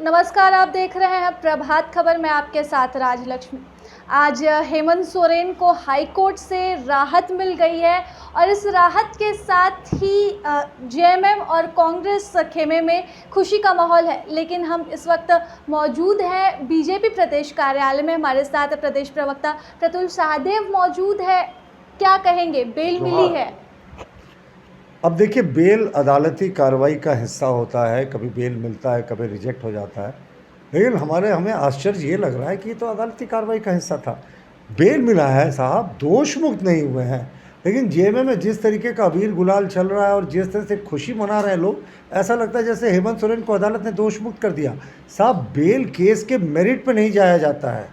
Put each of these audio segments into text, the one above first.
नमस्कार, आप देख रहे हैं प्रभात खबर में आपके साथ राजलक्ष्मी। आज हेमंत सोरेन को हाई कोर्ट से राहत मिल गई है और इस राहत के साथ ही जेएमएम और कांग्रेस खेमे में खुशी का माहौल है। लेकिन हम इस वक्त मौजूद हैं बीजेपी प्रदेश कार्यालय में। हमारे साथ प्रदेश प्रवक्ता प्रतुल सहदेव मौजूद है। क्या कहेंगे, बेल मिली है? अब देखिए, बेल अदालती कार्रवाई का हिस्सा होता है। कभी बेल मिलता है, कभी रिजेक्ट हो जाता है। लेकिन हमें आश्चर्य ये लग रहा है कि ये तो अदालती कार्रवाई का हिस्सा था। बेल मिला है साहब, दोष मुक्त नहीं हुए हैं। लेकिन जेएमएम में जिस तरीके का अबीर गुलाल चल रहा है और जिस तरह से खुशी मना रहे हैं लोग, ऐसा लगता है जैसे हेमंत सोरेन को अदालत ने दोष मुक्त कर दिया। साहब, बेल केस के मेरिट पर नहीं जाया जाता है।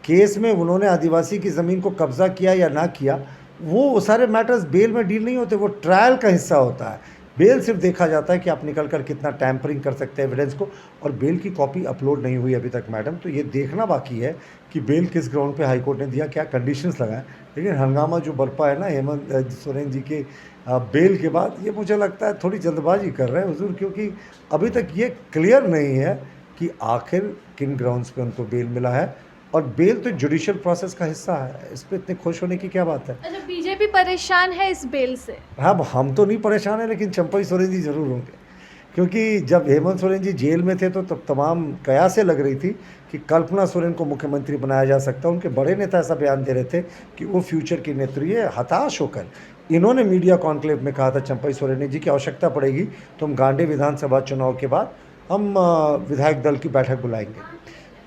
केस में उन्होंने आदिवासी की ज़मीन को कब्जा किया या ना किया, वो सारे मैटर्स बेल में डील नहीं होते, वो ट्रायल का हिस्सा होता है। बेल सिर्फ देखा जाता है कि आप निकल कर कितना टैम्परिंग कर सकते हैं एविडेंस को। और बेल की कॉपी अपलोड नहीं हुई अभी तक मैडम, तो ये देखना बाकी है कि बेल किस ग्राउंड पे हाई कोर्ट ने दिया, क्या कंडीशंस लगाए। लेकिन हंगामा जो बरपा है ना हेमंत सोरेन जी के बेल के बाद, ये मुझे लगता है थोड़ी जल्दबाजी कर रहे हैं हुजूर, क्योंकि अभी तक ये क्लियर नहीं है कि आखिर किन ग्राउंड्स पे उनको बेल मिला है। और बेल तो जुडिशियल प्रोसेस का हिस्सा है, इस पर इतने खुश होने की क्या बात है। अच्छा, बीजेपी परेशान है इस बेल से? हाँ, हम तो नहीं परेशान हैं, लेकिन चंपई सोरेन जी ज़रूर होंगे। क्योंकि जब हेमंत सोरेन जी जेल में थे तो तब तमाम कयासें लग रही थी कि कल्पना सोरेन को मुख्यमंत्री बनाया जा सकता है। उनके बड़े नेता ऐसा बयान दे रहे थे कि वो फ्यूचर की नेत्री है। हताश होकर इन्होंने मीडिया कॉन्क्लेव में कहा था चंपई सोरेन जी की आवश्यकता पड़ेगी तो हम गांडे विधानसभा चुनाव के बाद हम विधायक दल की बैठक बुलाएंगे।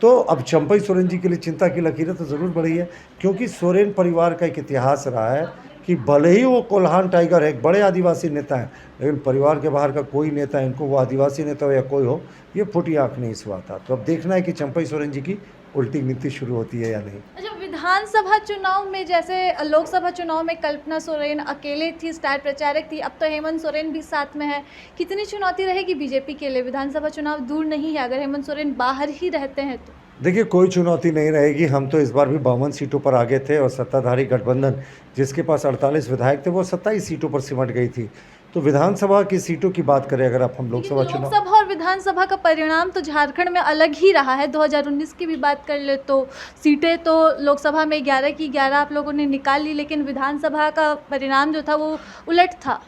तो अब चंपई सोरेन जी के लिए चिंता की लकीरें तो ज़रूर बढ़ी है, क्योंकि सोरेन परिवार का एक इतिहास रहा है कि भले ही वो कोल्हान टाइगर है, एक बड़े आदिवासी नेता हैं, लेकिन परिवार के बाहर का कोई नेता इनको, वो आदिवासी नेता हो या कोई हो, ये फुटी आँख नहीं सुहाता। तो अब देखना है कि चंपई सोरेन जी की उल्टी नीति शुरू होती है या नहीं। अच्छा, विधानसभा चुनाव में जैसे लोकसभा चुनाव में कल्पना सोरेन अकेले थी, स्टार प्रचारक थी, अब तो हेमंत सोरेन भी साथ में है। कितनी चुनौती रहेगी बीजेपी के लिए? विधानसभा चुनाव दूर नहीं है अगर हेमंत सोरेन बाहर ही रहते हैं तो। देखिए, कोई चुनौती नहीं रहेगी। हम तो इस बार भी 52 सीटों पर आगे थे और सत्ताधारी गठबंधन जिसके पास 48 विधायक थे वो 27 सीटों पर सिमट गई थी। तो विधानसभा की सीटों की बात करें, अगर आप हम लोकसभा और विधानसभा का परिणाम तो झारखंड में अलग ही रहा है। 2019 की भी बात कर ले तो सीटें तो लोकसभा में 11 की 11 आप लोगों ने निकाल ली, लेकिन विधानसभा का परिणाम जो था वो उलट था।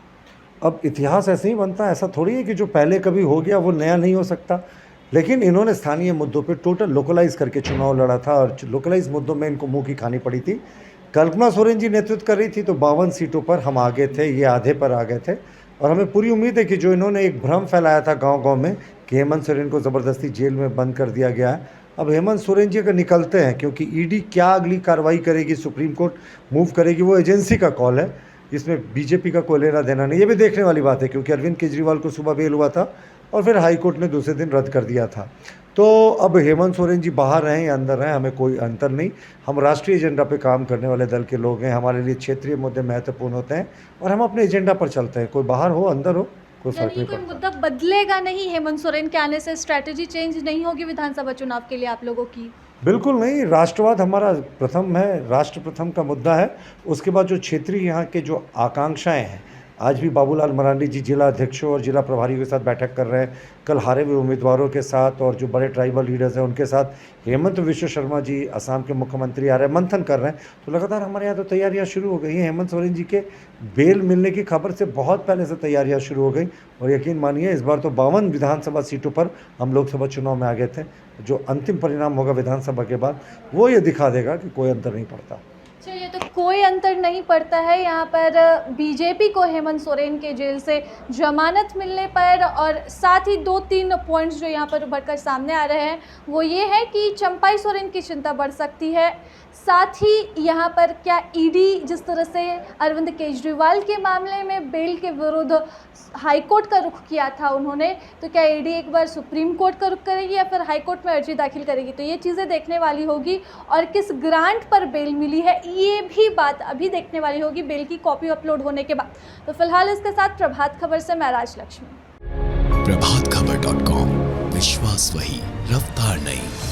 अब इतिहास ऐसे ही बनता है, ऐसा थोड़ी है कि जो पहले कभी हो गया वो नया नहीं हो सकता। लेकिन इन्होंने स्थानीय मुद्दों पे टोटल लोकलाइज करके चुनाव लड़ा था और लोकलाइज मुद्दों में इनको मुंह की खानी पड़ी थी। कल्पना सोरेन जी नेतृत्व कर रही थी तो 52 सीटों पर हम आगे थे, ये आधे पर आ गए थे। और हमें पूरी उम्मीद है कि जो इन्होंने एक भ्रम फैलाया था गांव-गांव में कि हेमंत सोरेन को ज़बरदस्ती जेल में बंद कर दिया गया है, अब हेमंत सोरेन जी अगर निकलते हैं, क्योंकि ईडी क्या अगली कार्रवाई करेगी, सुप्रीम कोर्ट मूव करेगी, वो एजेंसी का कॉल है, इसमें बीजेपी का कोई लेना देना नहीं। ये भी देखने वाली बात है, क्योंकि अरविंद केजरीवाल को सुबह बेल हुआ था और फिर हाई कोर्ट ने दूसरे दिन रद्द कर दिया था। तो अब हेमंत सोरेन जी बाहर रहें या अंदर रहें, हमें कोई अंतर नहीं। हम राष्ट्रीय एजेंडा पे काम करने वाले दल के लोग हैं, हमारे लिए क्षेत्रीय मुद्दे महत्वपूर्ण होते हैं और हम अपने एजेंडा पर चलते हैं। कोई बाहर हो अंदर हो, कोई फर्क नहीं पड़ता। मुद्दा बदलेगा नहीं हेमंत सोरेन के आने से? स्ट्रैटेजी चेंज नहीं होगी विधानसभा चुनाव के लिए आप लोगों की? बिल्कुल नहीं। राष्ट्रवाद हमारा प्रथम है, राष्ट्र प्रथम का मुद्दा है। उसके बाद जो क्षेत्रीय यहाँ के जो आकांक्षाएं हैं, आज भी बाबूलाल मरांडी जी जिला अध्यक्षों और जिला प्रभारियों के साथ बैठक कर रहे हैं, कल हारे हुए उम्मीदवारों के साथ और जो बड़े ट्राइबल लीडर्स हैं उनके साथ। हेमंत विश्व शर्मा जी असम के मुख्यमंत्री आ रहे हैं, मंथन कर रहे हैं। तो लगातार हमारे यहाँ तो तैयारियाँ शुरू हो गई हैं। हेमंत सोरेन जी के बेल मिलने की खबर से बहुत पहले से तैयारियाँ शुरू हो गई और यकीन मानिए इस बार तो 52 विधानसभा सीटों पर हम लोकसभा चुनाव में आ गए थे। जो अंतिम परिणाम होगा विधानसभा के बाद वो ये दिखा देगा कि कोई अंतर नहीं पड़ता। चलिए, तो कोई अंतर नहीं पड़ता है। यहाँ पर बीजेपी को हेमंत सोरेन के जेल से जमानत मिलने पर और साथ ही 2-3 पॉइंट्स जो यहाँ पर उभरकर सामने आ रहे हैं वो ये है कि चंपई सोरेन की चिंता बढ़ सकती है। साथ ही यहाँ पर क्या ईडी जिस तरह से अरविंद केजरीवाल के मामले में बेल के विरुद्ध हाई कोर्ट का रुख किया था उन्होंने, तो क्या ईडी एक बार सुप्रीम कोर्ट का रुख करेगी या फिर हाई कोर्ट में अर्जी दाखिल करेगी? तो ये चीज़ें देखने वाली होगी। और किस ग्रांट पर बेल मिली है ये भी बात अभी देखने वाली होगी बेल की कॉपी अपलोड होने के बाद। तो फिलहाल इसके साथ प्रभात खबर से मैं राजलक्ष्मी। प्रभातखबर.com, विश्वास वही, रफ्तार नहीं।